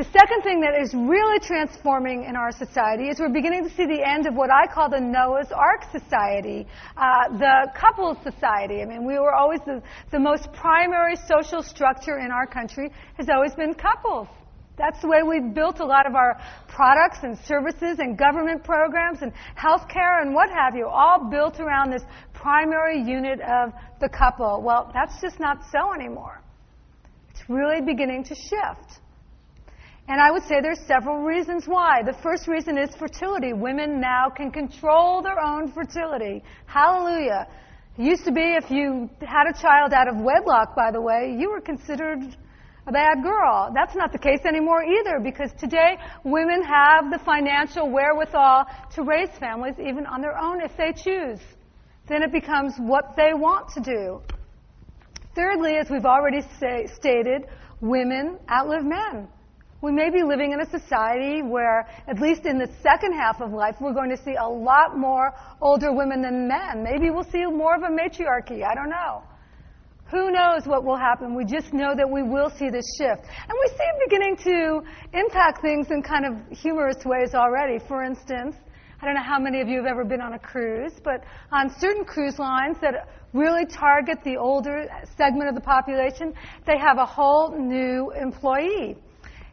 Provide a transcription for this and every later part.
The second thing that is really transforming in our society is we're beginning to see the end of what I call the Noah's Ark society, the couples society. I mean, we were always the most primary social structure in our country has always been couples. That's the way we've built a lot of our products and services and government programs and healthcare and what have you, all built around this primary unit of the couple. Well, that's just not so anymore. It's really beginning to shift. And I would say there's several reasons why. The first reason is fertility. Women now can control their own fertility. Hallelujah. It used to be if you had a child out of wedlock, by the way, you were considered a bad girl. That's not the case anymore either, because today women have the financial wherewithal to raise families even on their own if they choose. Then it becomes what they want to do. Thirdly, as we've already stated, women outlive men. We may be living in a society where, at least in the second half of life, we're going to see a lot more older women than men. Maybe we'll see more of a matriarchy. I don't know. Who knows what will happen? We just know that we will see this shift. And we see it beginning to impact things in kind of humorous ways already. For instance, I don't know how many of you have ever been on a cruise, but on certain cruise lines that really target the older segment of the population, they have a whole new employee.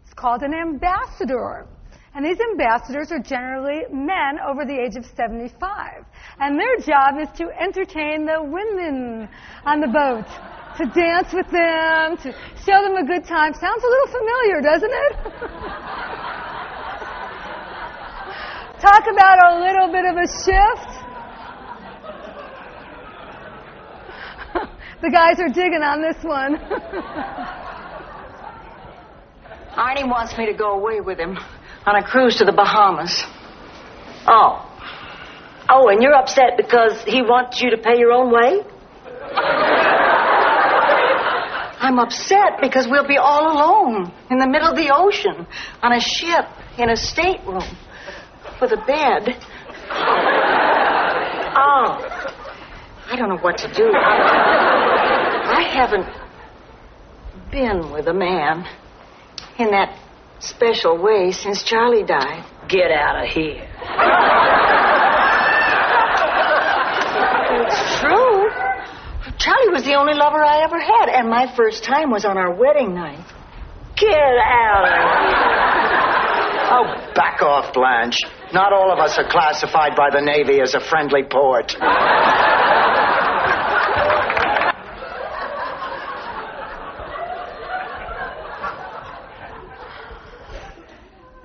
It's called an ambassador. And these ambassadors are generally men over the age of 75. And their job is to entertain the women on the boat, to dance with them, to show them a good time. Sounds a little familiar, doesn't it? Talk about a little bit of a shift. The guys are digging on this one. Arnie wants me to go away with him on a cruise to the Bahamas. Oh, and you're upset because he wants you to pay your own way? I'm upset because we'll be all alone in the middle of the ocean on a ship in a stateroom with a bed. Oh, I don't know what to do. I haven't been with a man in that special way since Charlie died. Get out of here. It's true. Charlie was the only lover I ever had, and my first time was on our wedding night. Get out of here. Oh, back off, Blanche. Not all of us are classified by the Navy as a friendly port.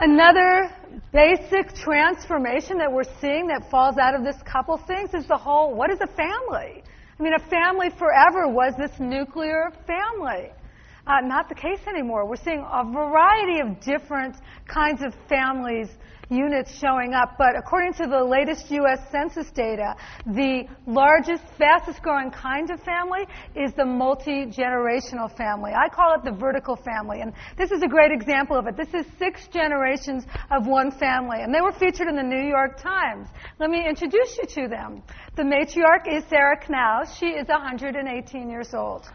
Another basic transformation that we're seeing that falls out of this couple things is the whole, what is a family? I mean, a family forever was this nuclear family. Not the case anymore. We're seeing a variety of different kinds of families, units showing up. But according to the latest U.S. Census data, the largest, fastest growing kind of family is the multi-generational family. I call it the vertical family. And this is a great example of it. This is 6 generations of one family. And they were featured in the New York Times. Let me introduce you to them. The matriarch is Sarah Knaus. She is 118 years old.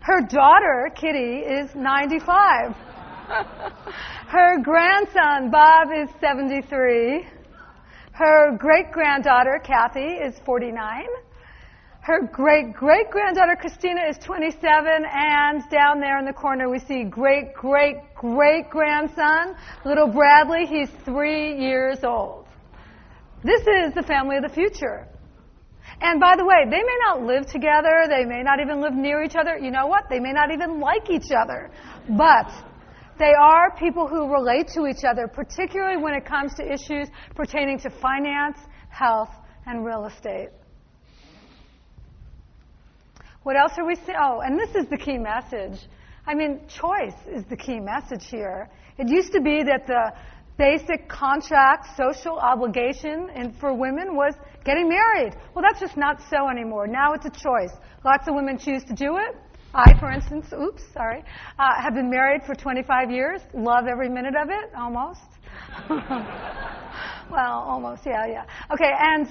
Her daughter, Kitty, is 95. Her grandson, Bob, is 73. Her great-granddaughter, Kathy, is 49. Her great-great-granddaughter, Christina, is 27. And down there in the corner, we see great-great-great-grandson, little Bradley. He's 3 years old. This is the family of the future. And by the way, they may not live together. They may not even live near each other. You know what? They may not even like each other. But they are people who relate to each other, particularly when it comes to issues pertaining to finance, health, and real estate. What else are we seeing? Oh, and this is the key message. I mean, choice is the key message here. It used to be that the basic contract social obligation for women was getting married. Well, that's just not so anymore. Now it's a choice. Lots of women choose to do it. I, for instance, have been married for 25 years. Love every minute of it, almost. Well, almost, yeah. Okay, and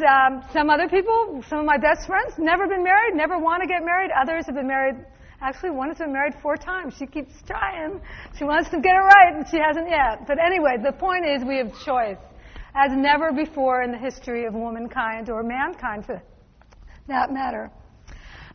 some other people, some of my best friends, never been married, never want to get married. Others have been married Actually, one has been married 4 times. She keeps trying. She wants to get it right, and she hasn't yet. But anyway, the point is we have choice, as never before in the history of womankind, or mankind for that matter.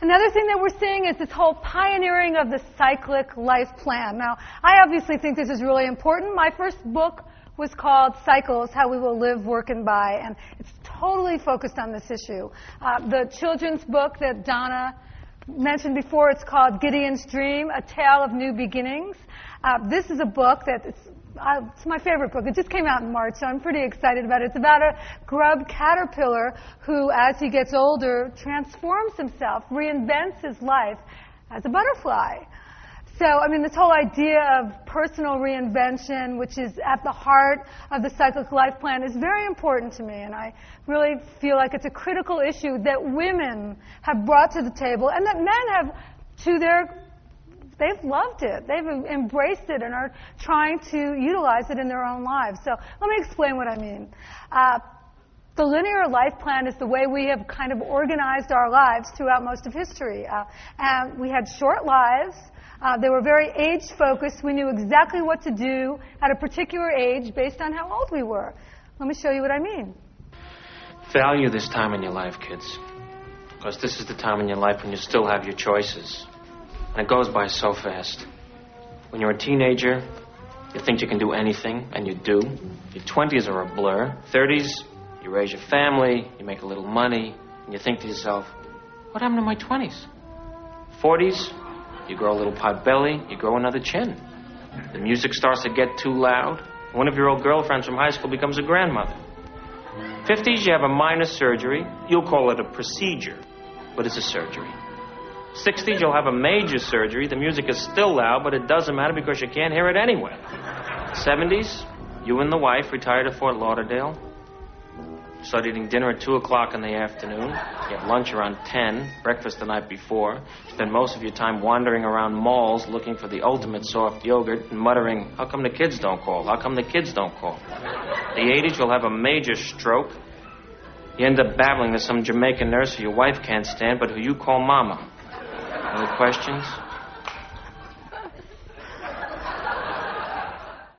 Another thing that we're seeing is this whole pioneering of the cyclic life plan. Now, I obviously think this is really important. My first book was called Cycles, How We Will Live, Work, and Buy, and it's totally focused on this issue. The children's book that Donna mentioned before, it's called Gideon's Dream, A Tale of New Beginnings. This is a book that it's my favorite book. It just came out in March, so I'm pretty excited about it. It's about a grub caterpillar who, as he gets older, transforms himself, reinvents his life as a butterfly. So, I mean, this whole idea of personal reinvention, which is at the heart of the cyclic life plan, is very important to me. And I really feel like it's a critical issue that women have brought to the table and that men have they've loved it. They've embraced it and are trying to utilize it in their own lives. So let me explain what I mean. The linear life plan is the way we have kind of organized our lives throughout most of history. And we had short lives. They were very age-focused. We knew exactly what to do at a particular age based on how old we were. Let me show you what I mean. Value this time in your life, kids. Because this is the time in your life when you still have your choices. And it goes by so fast. When you're a teenager, you think you can do anything, and you do. Your 20s are a blur. 30s, you raise your family, you make a little money, and you think to yourself, what happened to my 20s? 40s, you grow a little pot belly, you grow another chin. The music starts to get too loud. One of your old girlfriends from high school becomes a grandmother. 50s, you have a minor surgery. You'll call it a procedure, but it's a surgery. 60s, you'll have a major surgery. The music is still loud, but it doesn't matter because you can't hear it anyway. 70s, you and the wife retire to Fort Lauderdale. Start eating dinner at 2 o'clock in the afternoon. You have lunch around 10, breakfast the night before. Spend most of your time wandering around malls looking for the ultimate soft yogurt and muttering, how come the kids don't call? How come the kids don't call? The 80s, you'll have a major stroke. You end up babbling to some Jamaican nurse who your wife can't stand, but who you call Mama. Any questions?